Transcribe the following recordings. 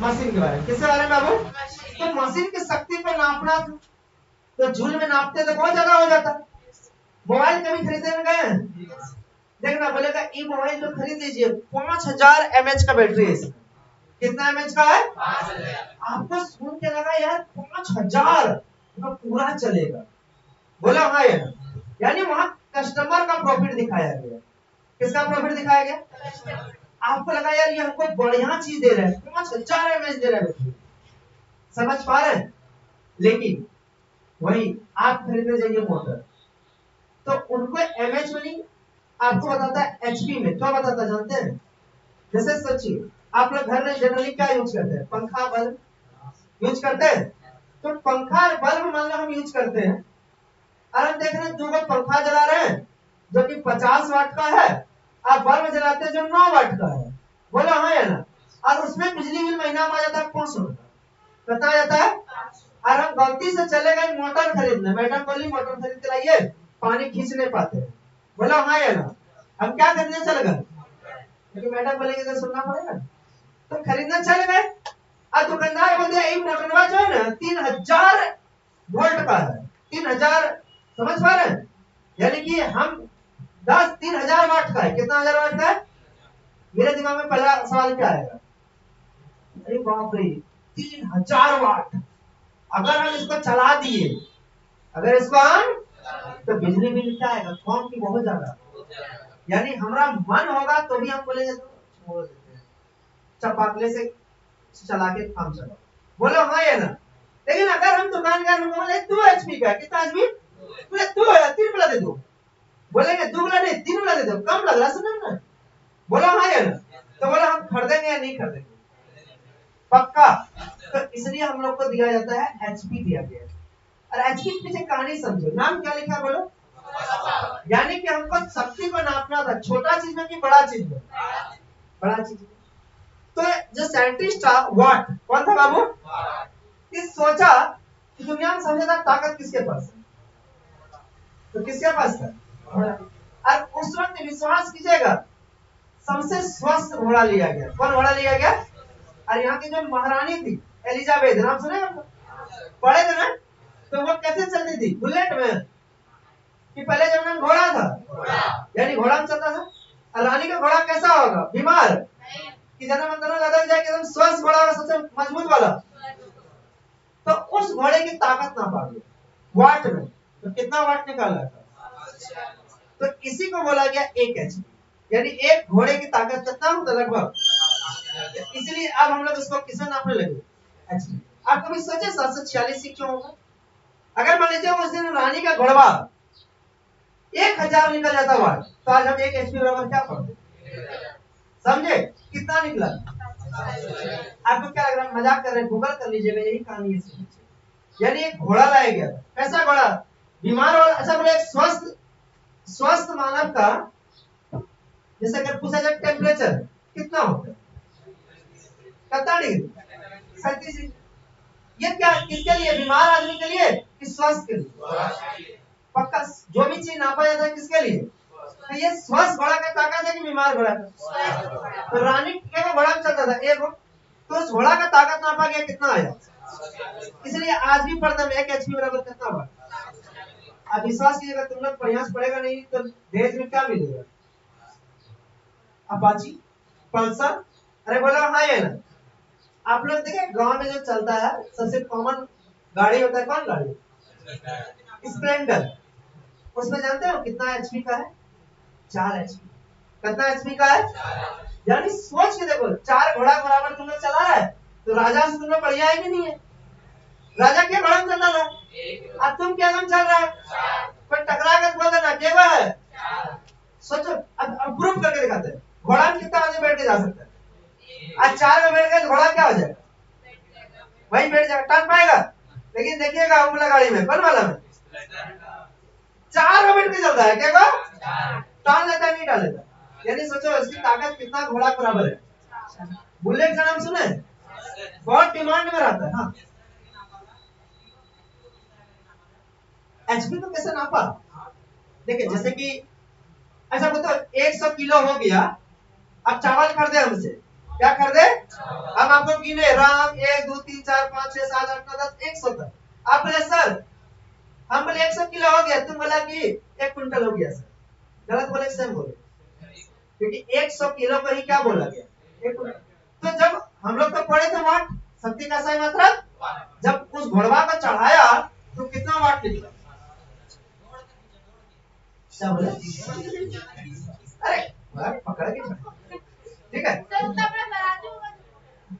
Machine के बारे में। किसके बारे में बाबू? तो मशीन की शक्ति को नापना था, तो जूल में नापते तो बहुत ज्यादा हो जाता। मोबाइल कभी खरीदने गए हैं? देखना बोलेगा ये मोबाइल जो खरीद लीजिए 5000 mAh का बैटरी है इसमें। कितना mAh का है? 5000। आपको सुन के लगा यार 5000 तो पूरा चलेगा, बोला हाँ या ना? यानी वहां कस्टमर का प्रॉफिट दिखाया गया। किसका प्रॉफिट दिखाया गया? आपको लगा यार ये हमको बढ़िया चीज दे रहा है, 5000 mAh दे रहा है, समझ पा रहे हैं? लेकिन वही आप खरीदने जाइए मोटर, तो उनको mAh में नहीं, आपको बताता है HP में। क्या बताता जानते हैं? जैसे सोचिए आप लोग घर में जनरली क्या यूज करते हैं? पंखा बल्ब यूज करते हैं। तो पंखा और बल्ब मान लो हम यूज करते हैं, और हम देख रहे हैं 2 पंखा जला रहे हैं जो कि 50 वाट का है, आप बल्ब जलाते हैं जो 9 वाट का है, बोलो हाँ या ना? और उसमें बिजली बिल महीना में आ जाता है 500 का, कितना जाता है? और हम गलती से चले गए मोटर खरीदने, मैडम बोली मोटर खरीद के लाइए, पानी खींच नहीं पाते, बोलो हाँ या ना? हम क्या खरीदने चले गए? लेकिन मैडम बोलेंगे तो सुनना पड़ेगा, तो खरीदना चले गए। और दुकानदार बोलते हैं ये मोटरवा जो है ना 3000 वोल्ट का है, 3000, समझ पा रहे हैं? यानी कि हम 3000 वाट का है। कितना हजार वाट का है? मेरे दिमाग में पहला सवाल क्या आएगा? अरे बाप रे 3000 वाट, अगर हम इसको चला दिए, अगर इसको हम, तो बिजली बिल क्या आएगा? कौन की बहुत ज्यादा। यानी हमारा मन होगा तो भी हम बोलेंगे तो छोड़ देते हैं, चपाकले से चला के काम चलाओ, बोलो हाँ या ना? लेकिन अगर हम दुकानदार को बोले 2 HP का, कितना HP? बोले 2 है, 3 वाला दे दो, बोलेंगे 2 वाला नहीं 3 वाला दे दो, कम लग रहा सुना ना, बोला हाँ या ना? तो बोला हम खरीदेंगे या नहीं खरीदेंगे? पक्का। तो इसलिए हम लोग को दिया जाता है HP दिया गया है। और HP के पीछे कहानी समझो, नाम क्या लिखा बोलो? यानी कि हमको शक्ति को नापना था, छोटा चीज में कि बड़ा चीज में? बड़ा चीज में। तो जो साइंटिस्ट था वाट, कौन था बाबू? इस सोचा कि दुनिया में सबसे ज्यादा ताकत किसके पास है? तो किसके पास था? और उस वक्त विश्वास कीजिएगा सबसे स्वस्थ घोड़ा लिया गया। कौन घोड़ा लिया गया? और यहाँ की जो महारानी थी एलिजाबेथ, नाम सुने आपको? पढ़े थे ना? तो वो कैसे चलती थी? बुलेट में कि पहले जमाने में घोड़ा था, यानी घोड़ा में चलता था। और रानी का घोड़ा कैसा होगा? बीमार कि जना मंदिर लदक जाए एकदम स्वस्थ घोड़ा होगा, सबसे मजबूत वाला। तो उस घोड़े की ताकत ना पा गई वाट में, तो कितना वाट निकाला था? तो इसी को बोला गया 1 HP, यानी एक घोड़े की ताकत कितना होता लगभग। इसलिए अब हम लोग इसको किससे नापने लगे? HP। आप कभी सोचे 746 क्यों होगा? अगर मान लीजिए उस दिन रानी का घोड़वा 1000 निकल जाता वाट, तो आज हम 1 HP बराबर क्या पढ़ते? समझे कितना निकला? आपको क्या लग रहा है? मजाक कर रहे हैं? गूगल कर लीजिएगा, यही कहानी है। यानी एक घोड़ा लाया गया, कैसा घोड़ा? बीमार और अच्छा बोले स्वस्थ मानव का, जैसे अगर पूछा जाए टेम्परेचर कितना होता है? कितना डिग्री? 37 डिग्री। ये क्या किसके लिए? बीमार आदमी के लिए कि स्वस्थ के लिए? पक्का जो भी चीज नापा जाता है किसके लिए? तो ये स्वस्थ घोड़ा का ताकत है कि बीमार घोड़ा का? तो रानी के घोड़ा में चलता था एक, तो उस घोड़ा का ताकत नापा गया, कितना आया? इसलिए आज भी पढ़ते हैं 1 HP बराबर कितना हुआ? आप विश्वास कीजिएगा, तुम लोग बढ़िया से पढ़ेगा नहीं तो दहेज में क्या मिलेगा? अपाची, पल्सर, अरे बोला हाँ या ना? आप लोग देखे गांव में जो चलता है सबसे कॉमन गाड़ी होता है, कौन गाड़ी? स्प्लेंडर। उसमें जानते हो कितना HP का है? 4 HP। कितना HP का है? यानी सोच के देखो 4 घोड़ा बराबर तुम लोग चला रहा है, तो राजा से तुम लोग बढ़िया है कि नहीं है? राजा क्या घोड़ा में चलता था, अब तुम क्या चल रहा है? कोई टकरा कर बोल देना क्या है? सोचो, अब ग्रुप करके दिखाते हैं घोड़ा में कितना आदमी बैठ के जा सकता है। आज 4 में बैठ गए घोड़ा क्या हो जाएगा? वहीं बैठ जाएगा, टन पाएगा। लेकिन देखिएगा उमला गाड़ी में, कौन वाला में 4 में बैठ के चलता है, क्या टाल लेता नहीं टाल लेता। यानी सोचो इसकी ताकत कितना घोड़ा बराबर है। बुलेट का नाम सुने? बहुत डिमांड में रहता है। हाँ, एचपी को कैसे नापा? देखिए जैसे कि अच्छा बताओ 100 किलो हो गया, अब चावल खरीदे हमसे, क्या खरीदे? अब आपको गिने राम 1 2 3 4 5 6 7 8 9 10 100 तक। आप बोले सर हम बोले 100 किलो हो गया, तुम बोला कि 1 कुंटल हो गया सर। गलत बोले सही बोले, क्योंकि 100 किलो को ही क्या बोला गया 1 कुंटल। तो जब हम लोग तो पढ़े थे वाट, शक्ति का सही मात्रक, जब उस घोड़वा को चढ़ाया तो कितना वाट निकला? क्या बोले? अरे पकड़ के चढ़ा, ठीक है।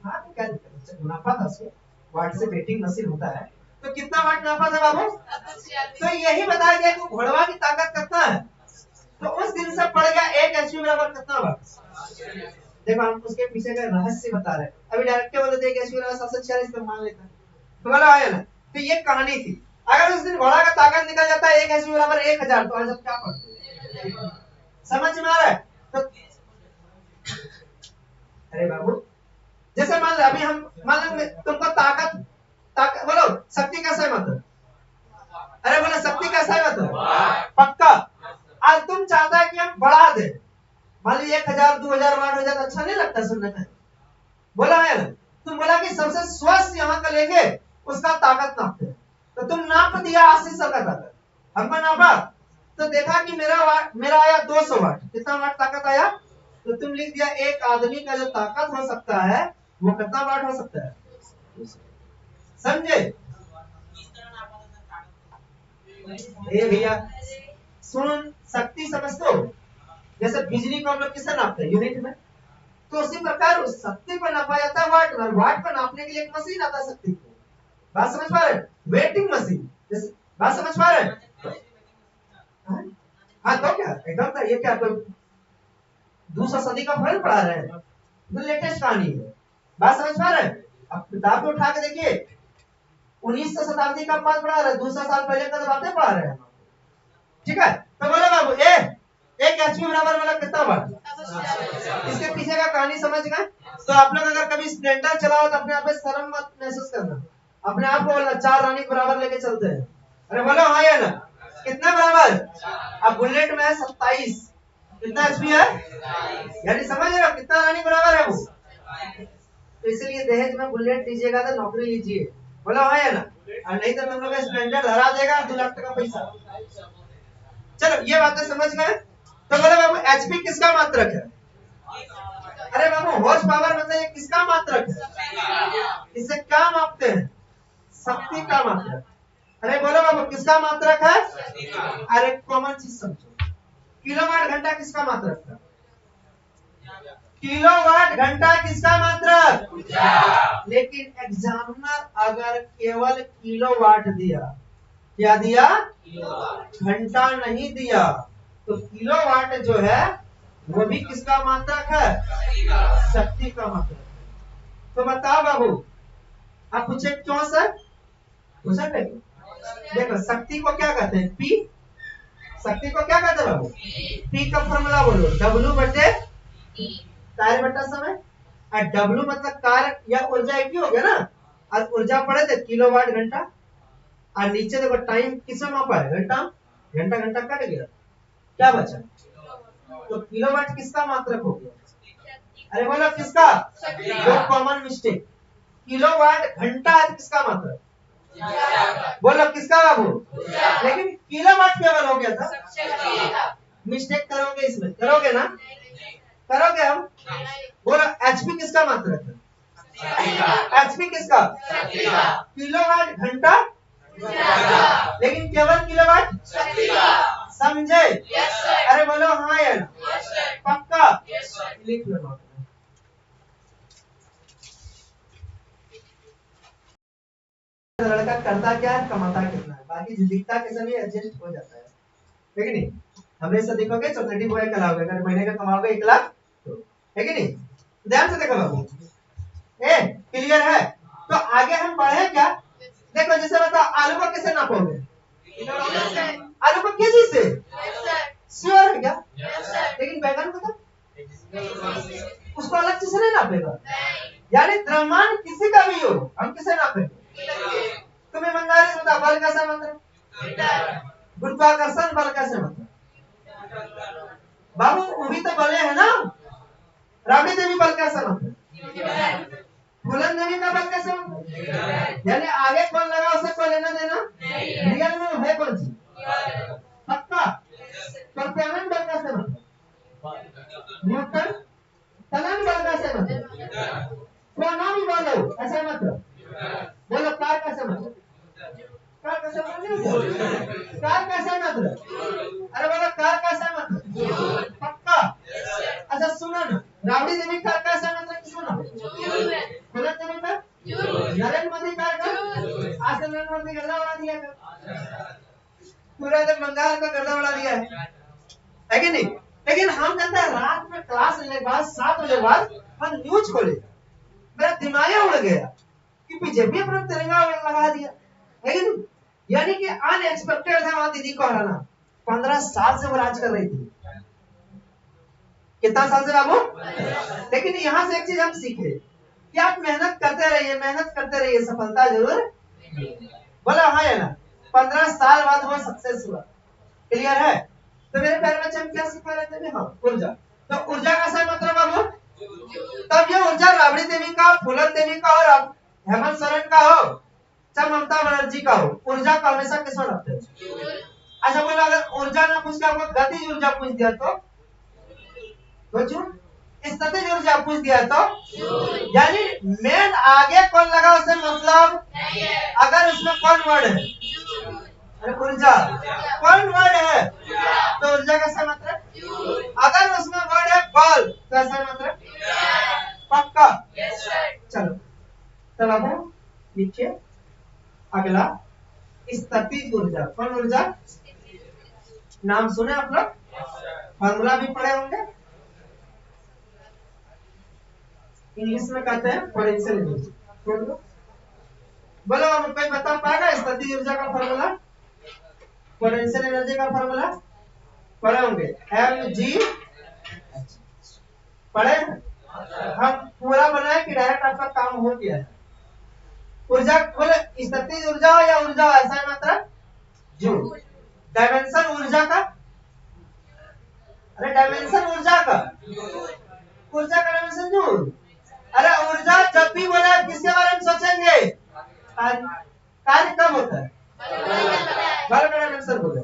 हाँ तो क्या दिक्कत, मुनाफा था उसको, वाट से बेटिंग मशीन होता है। तो कितना वाट नापा था बाबू? तो यही बताया गया कि घोड़वा की ताकत कितना है। तो उस दिन से पड़ गया 1 एचपी बराबर कितना वाट। देखो हम उसके पीछे का रहस्य बता रहे हैं। अभी डायरेक्ट क्या बोले थे 1 एचपी बराबर 746 तो मान लेता है, तो बोला आया ना। तो ये कहानी थी। अगर उस दिन घोड़ा का ताकत निकल जाता है 1 एचपी बराबर 1000, तो आज हम क्या पढ़ते? समझ में आ रहा है? तो अरे बाबू जैसे मान लो अभी हम मान लो तुमको ताकत बोलो शक्ति का सही मतलब, अरे बोलो शक्ति का सही मतलब पक्का। आज तुम चाहता है कि हम बढ़ा दे, मान लीजिए 1000 2000 वाट हो जाए तो अच्छा नहीं लगता सुनने में, बोला है ना। तुम बोला कि सबसे स्वस्थ यहाँ का लेंगे उसका ताकत नापते, तो तुम नाप दिया 80 का ताकत, हमको नापा तो देखा कि मेरा आया 200 वाट। कितना वाट ताकत आया? तो तुम लिख दिया एक आदमी का जो ताकत हो सकता है वो कितना वाट हो सकता है, समझे? ए भैया सुन, शक्ति समझते हो? जैसे बिजली को हम लोग किससे नापते हैं, यूनिट में। तो उसी प्रकार उस शक्ति को नापा जाता है वाट में। वाट को नापने के लिए एक मशीन आता है शक्ति को, बात समझ पा रहे हैं? वेटिंग मशीन, बात समझ पा रहे हैं? हाँ तो क्या एकदम था, ये क्या तो 200 सदी का फर्क पढ़ा रहे हैं, तो लेटेस्ट कहानी है, बात समझ पा रहे हैं? अब किताब को उठा के देखिए 1900 शताब्दी का बात पढ़ा रहे हैं, 200 साल पहले का तो बातें पढ़ा रहे हैं, ठीक है। तो बोले बाबू एक एचपी बराबर वाला कितना वाट, इसके पीछे का कहानी समझ गए? तो आप लोग अगर कभी स्प्लेंडर चलाओ तो अपने आप में शर्म मत महसूस करना, अपने आप को बोलना 4 रानी बराबर लेके चलते हैं। अरे बोलो हाँ या ना, कितना बराबर? अब बुलेट में है 27, कितना एचपी है, यानी समझ रहे हो कितना रानी बराबर है वो। तो इसलिए दहेज में बुलेट लीजिएगा तो नौकरी लीजिए, बोलो हाँ या ना, और नहीं तो तुम लोग स्प्लेंडर धरा देगा 2 लाख का पैसा। चलो ये बातें समझ गए? तो बोले बाबू एचपी किसका मात्रक है? अरे बाबू हॉर्स पावर मतलब ये किसका मात्रक है? इससे क्या मापते हैं? शक्ति का मात्रक। अरे बोलो बाबू किसका मात्रक है? अरे कॉमन चीज समझो, किलोवाट घंटा किसका मात्रक था? किलोवाट घंटा किसका मात्रक? लेकिन एग्जामिनर अगर केवल किलोवाट दिया, क्या दिया? घंटा नहीं दिया, तो किलोवाट जो है वो भी किसका मात्रक है? शक्ति का मात्रक है। तो बताओ बाबू, आप पूछे क्यों सर, पूछ सकते? देखो शक्ति को क्या कहते हैं, पी। शक्ति को क्या कहते हैं बाबू? पी का फॉर्मूला बोलो, डब्ल्यू बटे कार्य बटा समय। और डब्ल्यू मतलब कार्य या ऊर्जा एक ही हो गया ना, और ऊर्जा पढ़े थे किलोवाट घंटा, और नीचे देखो टाइम किसमें मापा है, घंटा, घंटा घंटा कट गया, क्या बचा? तो किलोवाट किसका मात्रक हो गया? अरे बोलो किसका? दो कॉमन मिस्टेक, किलोवाट घंटा किसका मात्रक? बोलो किसका बाबू? लेकिन किलोवाट केवल हो गया था, मिस्टेक करोगे इसमें, करोगे ना, करोगे हम? बोलो एचपी किसका मात्रक है? एचपी किसका? किलोवाट घंटा, लेकिन केवल किलोवाट, समझे? अरे बोलो हाँ या ना, पक्का? लिख लो। लड़का करता क्या है, कमाता कितना है, बाकी दिखता कैसा भी एडजस्ट हो जाता है, है कि नहीं? हमने ऐसा देखोगे चौथी बॉय कलाओगे, अगर महीने का कमाओगे 1 लाख, तो है कि नहीं? ध्यान से देखो बाबू, क्लियर है? तो आगे हम बढ़े क्या? देखो जैसे बताओ आलू को कैसे नापोगे? आलू को केजी से, श्योर है क्या? लेकिन बैगन को तो उसको अलग चीज से नहीं नापेगा, यानी द्रव्यमान किसी का भी हो हम किसे नापेंगे? तुम्हें ईमानदारी से बता, बल कैसे मतलब? गुरुत्वाकर्षण बल कैसे मतलब? बाबू वो भी तो बले है ना, राबड़ी देवी बल कैसे मतलब? आगे कौन लगा उसे कोई लेना देना रियल में है कौन सी पक्का प्रत्यानंद बल का से मतलब न्यूटन तलन बल का से मतलब प्रोनाउन बोलो ऐसा मतलब बोलो कार का से मतलब कार का से मतलब कार का से मतलब अरे बोलो कार का से मतलब पक्का अच्छा सुनो ना राबड़ी देवी कार का से मतलब किसको ना गलत देवी का नरेंद्र मोदी कार का आज नरेंद्र मोदी गला उड़ा दिया पूरा एकदम बंगाल का गर्दा उड़ा दिया है कि नहीं लेकिन हम कहते हैं रात में क्लास लेने के बाद 7 बजे बाद हम न्यूज खोले मेरा दिमाग उड़ गया कि बीजेपी अपना तिरंगा लगा दिया है कि नहीं यानी कि अनएक्सपेक्टेड था वहां दीदी को हराना 15 साल से वो राज कर रही थी कितना साल से बाबू लेकिन यहाँ से एक चीज हम सीखे कि आप मेहनत करते रहिए सफलता जरूर बोला हाँ या ना 15 साल बाद वो सक्सेस हुआ क्लियर है तो मेरे प्यारे बच्चे हम क्या सिखा रहे थे हाँ ऊर्जा तो ऊर्जा का सही मतलब बाबू तब ये ऊर्जा राबड़ी देवी का फूलन देवी का और हेमंत सोरेन का हो चाहे ममता बनर्जी का हो ऊर्जा को हमेशा किसमें रखते हैं अच्छा बोलो अगर ऊर्जा ना पूछ के आपको गतिज ऊर्जा पूछ दिया तो स्थितिज ऊर्जा पूछ दिया तो यानी मेन आगे कौन लगा उसे मतलब अगर उसमें कौन वर्ड है अरे ऊर्जा कौन वर्ड है तो ऊर्जा का सही मतलब अगर उसमें वर्ड है बल तो ऐसा मतलब पक्का चलो तब अब नीचे अगला स्थितिज ऊर्जा कौन ऊर्जा नाम सुने आप लोग फॉर्मूला भी पढ़े होंगे इंग्लिश में कहते हैं पोटेंशियल एनर्जी बोलो अब कोई बता पाएगा स्थितिज ऊर्जा का फॉर्मूला पोटेंशियल एनर्जी का फॉर्मूला पढ़े होंगे mg पढ़े हम पूरा बनाए कि डायरेक्ट आपका काम हो गया है ऊर्जा बोले स्थितिज ऊर्जा या ऊर्जा ऐसा है मात्रा जूल डायमेंशन ऊर्जा का अरे डायमेंशन ऊर्जा का डायमेंशन जूल अरे ऊर्जा जब भी बोला किसके बारे में सोचेंगे कार्य कब होता है बल का डायमेंशन बोले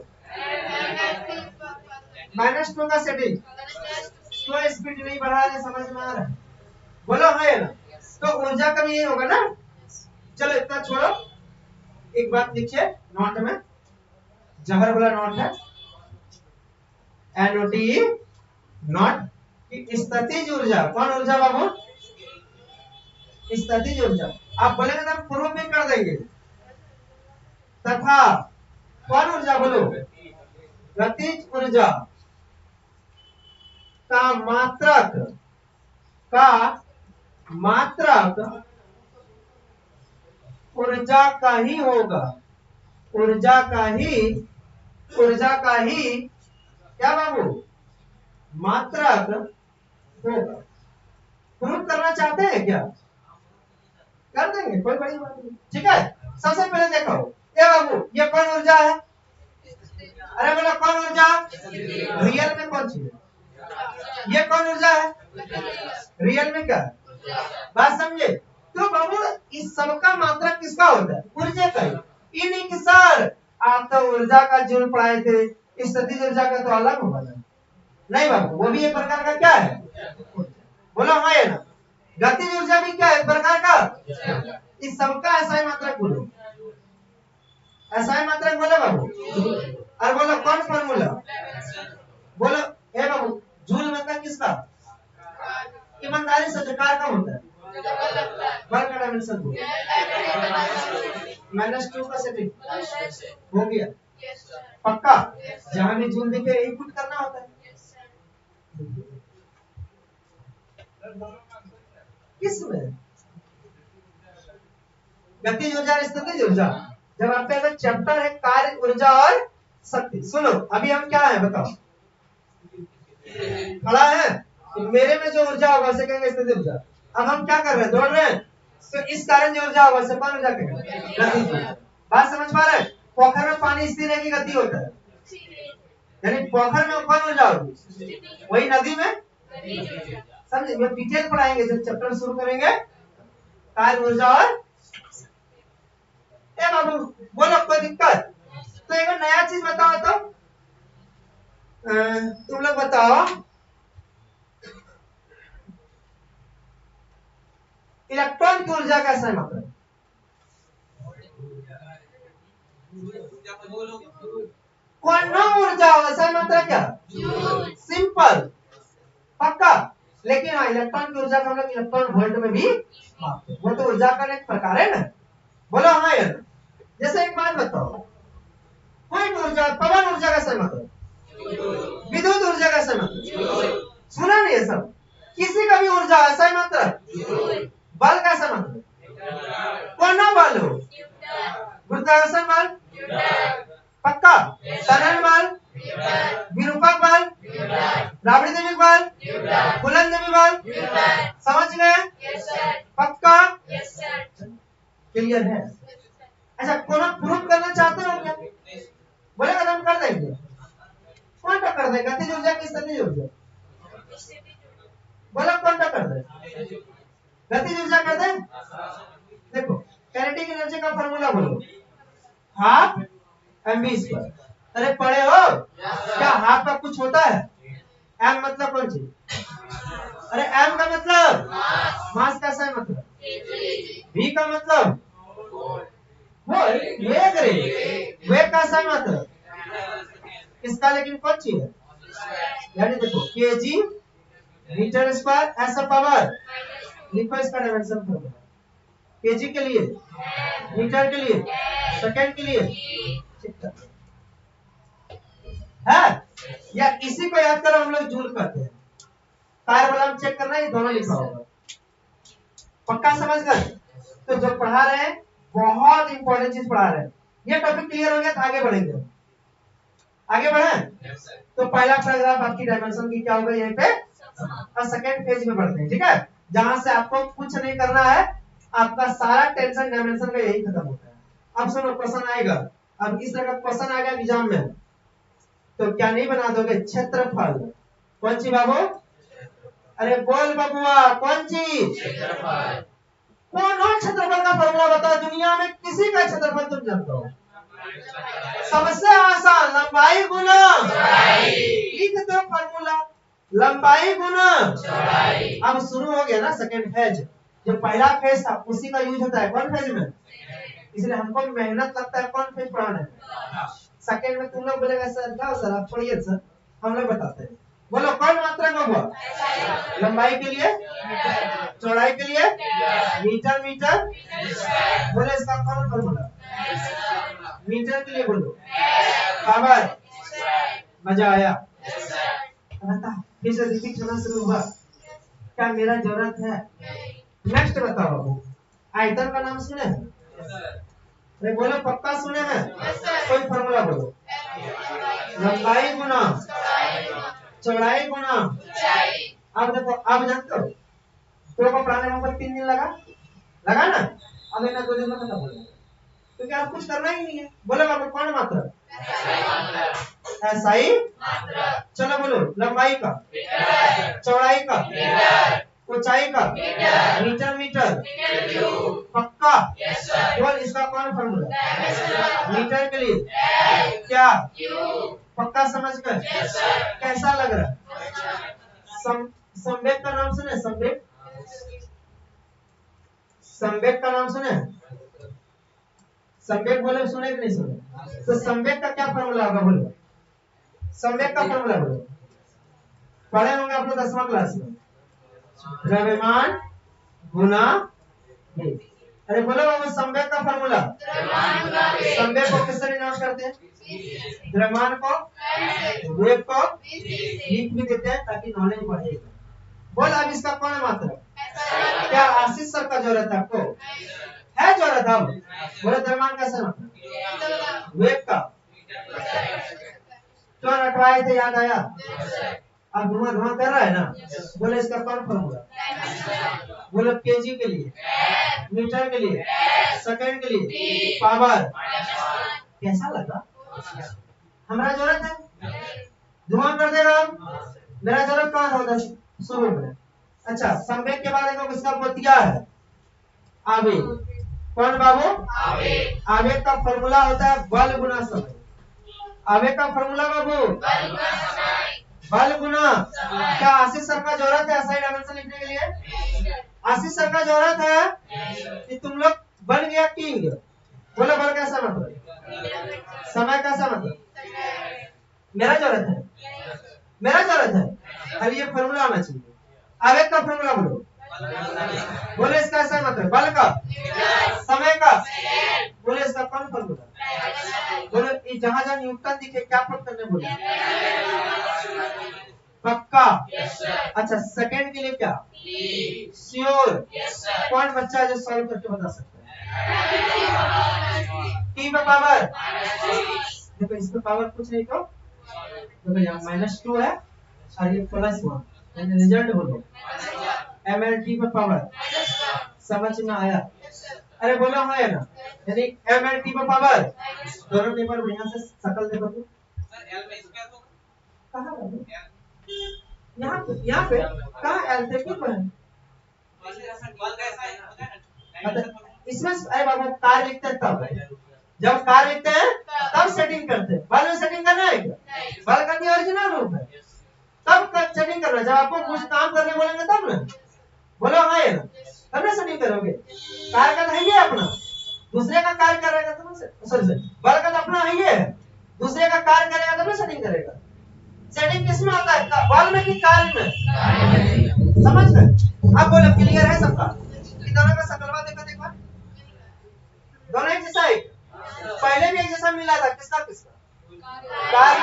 -2 का सेटिंग तो स्पीड नहीं बढ़ा रहे समझ में आ रहा है बोलो है ना तो ऊर्जा का भी यही होगा ना चलो इतना छोड़ो एक बात लिखिए नोट में जहर वाला नोट है एनओटी नोट कि स्थितिज ऊर्जा कौन ऊर्जा बाबू स्थितिज ऊर्जा आप बोलेंगे तो हम पूर्व में कर देंगे तथा कौन ऊर्जा बोलो गतिज ऊर्जा का मात्रक ऊर्जा का ही होगा ऊर्जा का ही क्या बाबू मात्रक होगा प्रूव करना चाहते हैं क्या कर देंगे कोई बड़ी बात नहीं ठीक है सबसे पहले देखो ये बाबू ये कौन ऊर्जा है अरे बोलो कौन ऊर्जा रियल में कौन सी है ये कौन ऊर्जा है रियल में क्या बात समझे तो बाबू इस सबका मात्रा किसका होता है ऊर्जा का ही ये नहीं कि सर आप तो ऊर्जा का जूल पढ़ाए थे स्थितिज ऊर्जा का तो अलग होगा नहीं बाबू वो भी एक प्रकार का क्या है बोलो हाँ या ना गतिज ऊर्जा भी क्या है एक प्रकार का इस सबका ऐसा मात्रक बोलो ऐसा मात्रक बोले बाबू और बोलो कौन फॉर्मूला बोलो हे बाबू जूल मतलब किसका ईमानदारी से कार का होता है बल का डायमेंशन -2 का सेटिंग हो गया पक्का जहां भी जूल दिखे यही पुट करना होता है किसमें गतिज ऊर्जा स्थितिज ऊर्जा जब आपका अगर चैप्टर है कार्य ऊर्जा और शक्ति सुनो अभी हम क्या है बताओ खड़ा है तो मेरे में जो ऊर्जा होगा उसे कहेंगे स्थितिज ऊर्जा अब हम क्या कर रहे हैं दौड़ रहे हैं तो इस कारण जो ऊर्जा होगा उसे कौन ऊर्जा कहेंगे गतिज ऊर्जा बात समझ पा रहे हैं पोखर में पानी स्थिर है कि गति होता है यानी पोखर में कौन ऊर्जा होगी वही नदी में समझे ये डिटेल पढ़ाएंगे जब चैप्टर शुरू करेंगे कार्य ऊर्जा और ए बाबू बोलो कोई दिक्कत? तो एक नया चीज बताओ तो तुम लोग बताओ, इलेक्ट्रॉन की ऊर्जा कैसा है मतलब? क्वांटम ऊर्जा वैसा मतलब क्या? सिंपल, पक्का। लेकिन हाँ, इलेक्ट्रॉन की ऊर्जा को हम लोग इलेक्ट्रॉन वोल्ट में भी मापते हैं। वो तो ऊर्जा का एक प्रकार है ना। बोलो हाँ यार। जैसे एक बात बताओ, कोई ऊर्जा, पवन ऊर्जा का समय मतलब, विद्युत ऊर्जा का समय मतलब, सुना नहीं है सब? किसी का भी ऊर्जा ऐसा ही मतलब, बल का समय मतलब, कौन ना बल हो? गुरुत्वाकर्षण बल, पक्का। टनल बल, विरूपक बल, राबड़ी बल, बुलंद बल, समझ गए? पक्का क्लियर है? अच्छा, कौन प्रूफ करना चाहते हो क्या? बोले हम कर देंगे। कौन सा कर देगा? गतिज ऊर्जा की स्थितिज ऊर्जा? बोला कौन सा कर दे? गतिज ऊर्जा कर दे। देखो काइनेटिक एनर्जी का फार्मूला बोलो, हाफ mv स्क्वायर। अरे पढ़े हो क्या? हाफ का कुछ होता है? m मतलब कौन सी? अरे m का मतलब मास कैसा है मतलब? v का मतलब वेग रे, वेग कैसा है मतलब? इसका लेकिन कौन सी है? यानी देखो केजी मीटर स्क्वायर ऐसा पावर, लिखो इसका डायमेंशन फॉर्मूला। केजी के लिए, मीटर के लिए, सेकंड के लिए, है या इसी को याद करो हम लोग जूल करते हैं। फायर अलार्म चेक करना, ये दोनों लिखा होगा। पक्का समझ गए? तो जो पढ़ा रहे हैं बहुत इंपॉर्टेंट चीज पढ़ा रहे हैं। ये टॉपिक क्लियर हो गया तो आगे बढ़ेंगे। आगे बढ़े तो पहला पैराग्राफ आपकी डायमेंशन की क्या होगा यहीं पे, और सेकंड पेज में बढ़ते हैं। ठीक है, जहां से आपको कुछ नहीं करना है, आपका सारा टेंशन डायमेंशन का यही खत्म होता है। अब सुनो क्वेश्चन आएगा, अब इस तरह का क्वेश्चन आएगा एग्जाम में तो क्या नहीं बना दोगे? क्षेत्रफल। कौन सी बाबू? अरे बोल बबुआ, कौन सी? कौन और क्षेत्रफल का फॉर्मूला बताओ, दुनिया में किसी का क्षेत्रफल तुम जानते हो? सबसे आसान, लंबाई गुना लिख दो फॉर्मूला, लंबाई गुना। अब शुरू हो गया ना सेकंड फेज। जो पहला फेज था उसी का यूज होता है कौन फेज में, इसलिए हमको मेहनत लगता है कौन फेज पढ़ाने में। सेकंड में तुम लोग बोलेगा सर क्या सर आप छोड़िए सर, हम लोग बताते हैं। बोलो कौन मात्रा में हुआ? लंबाई के लिए, चौड़ाई के लिए, मीटर मीटर। बोले इसका कौन फॉर्मूला? मीटर के लिए बोलो पावर। मजा आया? बता फिर से रिपीट होना शुरू हुआ, क्या मेरा जरूरत है? नेक्स्ट बताओ बाबू, आयतन का नाम सुने हैं? अरे बोलो पक्का सुने हैं? कोई फॉर्मूला बोलो, लंबाई गुना चौड़ाई गुना। अब देखो, अब जानते हो तो को पढ़ाने में हमको 3 दिन लगा ना। अब इन्हें 2 दिन में खत्म हो जाएगा क्योंकि आप कुछ करना ही नहीं है। बोलो बाबू कौन मात्रा? SI मात्रा। चलो बोलो लंबाई का, चौड़ाई का, ऊंचाई का, मीटर मीटर, पक्का। बोल इसका कौन फॉर्मूला? मीटर के लिए क्या? पक्का समझ गए? कैसा लग रहा है? संवेग का नाम सुने? संवेग, संवेग का नाम सुने? संवेग बोले सुने कि नहीं सुने? तो संवेग का क्या फॉर्मूला होगा बोलो? संवेग का फॉर्मूला बोलो, पढ़े होंगे आप लोग 10वां क्लास में, द्रव्यमान गुना वेग। अरे बोलो बाबू संवेग का फॉर्मूला, संवेग को किससे डिनोट करते हैं? द्रव्यमान को, वेग को लिख भी देते हैं ताकि नॉलेज बढ़ेगा। बोल अब इसका कौन है मात्रा? क्या आशीष सर का जरूरत है आपको? है जरूरत? अब बोले द्रव्यमान कैसे मात्रा, वेग का। क्यों रटवाए थे, याद आया? अब धुआं धुआं कर रहा है ना। बोले इसका कौन फॉर्मूला? बोले केजी के लिए, मीटर के लिए, सेकंड के लिए, पावर। कैसा लगा? हमारा जरूरत है, धुआं कर देगा। मेरा जरूरत कहाँ होता शुरू में? अच्छा संवेग के बाद देखो किसका बतिया है? आवेग। कौन बाबू? आवेग। आवेग का फॉर्मूला होता है बल गुना समय। आवेग का फॉर्मूला बाबू बल गुना। क्या आशीष सर का जरूरत है SI डायमेंशन लिखने के लिए? आशीष सर का जरूरत है कि तुम लोग बन गया किंग। बोलो बल कैसा मतलब? समय कैसा मतलब? मेरा जरूरत है, मेरा जरूरत है। अब ये फॉर्मूला आना चाहिए। आवेग का फॉर्मूला बोलो, बोले इसका ऐसा मतलब बल का, समय का, बोले इसका कौन फॉर्मूला? बोले जहां जहां न्यूटन दिखे क्या पढ़ करने बोले? पक्का? अच्छा सेकंड के लिए क्या? श्योर। कौन बच्चा है जो सॉल्व करके बता सकता है? टी पे पावर, देखो इस पे पावर कुछ नहीं तो देखो यहाँ -2 है और ये +1, यानी रिजल्ट बोलो MLT पे पावर। समझ में आया? अरे बोलो हाँ है ना, यानी MLT पे पावर। दोनों पेपर बढ़िया से शकल देखो तो कहाँ है? यहाँ पे कहाँ L थे क्यों बने? इसमें अरे बाबू कार लिखते हैं तब, जब कार लिखते हैं तब सेटिंग करते हैं। बल में सेटिंग करना है क्या? बल का क्या ओरिजिनल रूप है, तब सेटिंग करना। जब आपको कुछ काम करने बोलेंगे तब ना, बोलो हाँ ये ना, तब ना सेटिंग करोगे। कार का है ये अपना, दूसरे का कार्य करेगा तो सॉरी बल का तो अपना है ये, दूसरे का कार्य करेगा तब ना सेटिंग करेगा। सेटिंग किसमें होता है? बल में कि कार्य में? समझ गए? अब बोलो क्लियर है सबका? कि दोनों का सकलवा देखो एक बार, दोनों एक जैसा है। पहले भी एक जैसा मिला था, किसका किसका? कार्य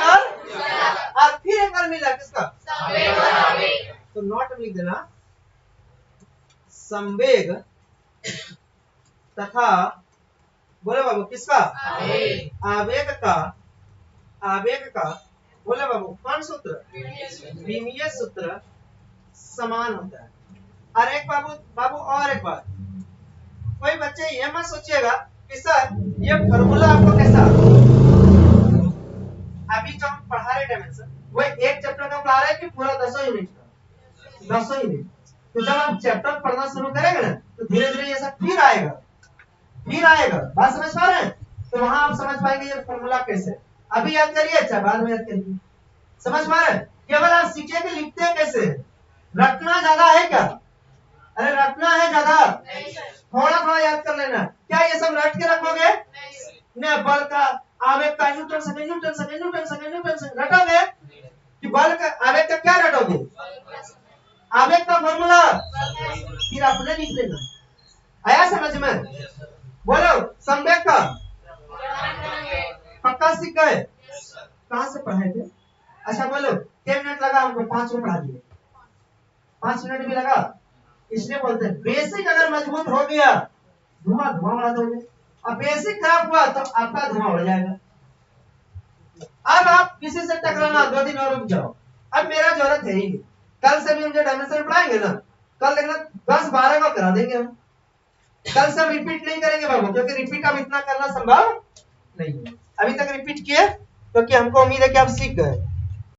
और फिर एक बार मिला किसका? तो नोट लिख देना संवेग तथा बोले बाबू किसका? आवेग का। आवेग का बोले बाबू कौन सूत्र? विमीय सूत्र समान होता है। और एक बाबू और एक बात, कोई बच्चे ये मत सोचिएगा कि सर ये फॉर्मूला आपको कैसा, अभी जो हम पढ़ा रहे डायमेंशन वो एक चैप्टर का पढ़ा रहे हैं कि पूरा 10 यूनिट का? 10 यूनिट। तो जब आप चैप्टर पढ़ना शुरू करेंगे ना तो धीरे धीरे ये सब फिर आएगा, फिर आएगा। बात समझ पा रहे हैं? तो वहां आप समझ पाएंगे ये फॉर्मूला कैसे। अभी याद करिए, अच्छा बाद में याद करिए। समझ पा रहे हैं? केवल आप सीखिए कि लिखते हैं कैसे। रटना ज्यादा है क्या? अरे रटना है ज्यादा, थोड़ा थोड़ा याद कर लेना। क्या ये सब रट के रखोगे? नहीं। बल का, आवेग का, newton second, newton second, newton second, newton second रटोगे कि बल का आवेग का क्या रटोगे? आवेग का फॉर्मूला फिर अपने लिख लेना। आया समझ में? बोलो संवेग का पक्का सीख गए? कहां से पढ़ाए थे? अच्छा बोलो कितने मिनट लगा हमको? 5 मिनट पढ़ा दिए। 5 मिनट भी लगा? इसलिए बोलते हैं बेसिक अगर मजबूत हो गया धुआं धुआं उड़ा दोगे, और बेसिक खराब हुआ तो आपका धुआं उड़ जाएगा। अब आप किसी से टकराना 2 दिन और रुक जाओ, अब मेरा जरूरत है ही। कल से भी हम जो डायमेंशन पढ़ाएंगे ना, कल देखना 10-12 को करा देंगे हम। कल से हम रिपीट नहीं करेंगे बाबू, क्योंकि रिपीट अब इतना करना संभव नहीं है। अभी तक रिपीट किए क्योंकि हमको उम्मीद है कि आप सीख गए।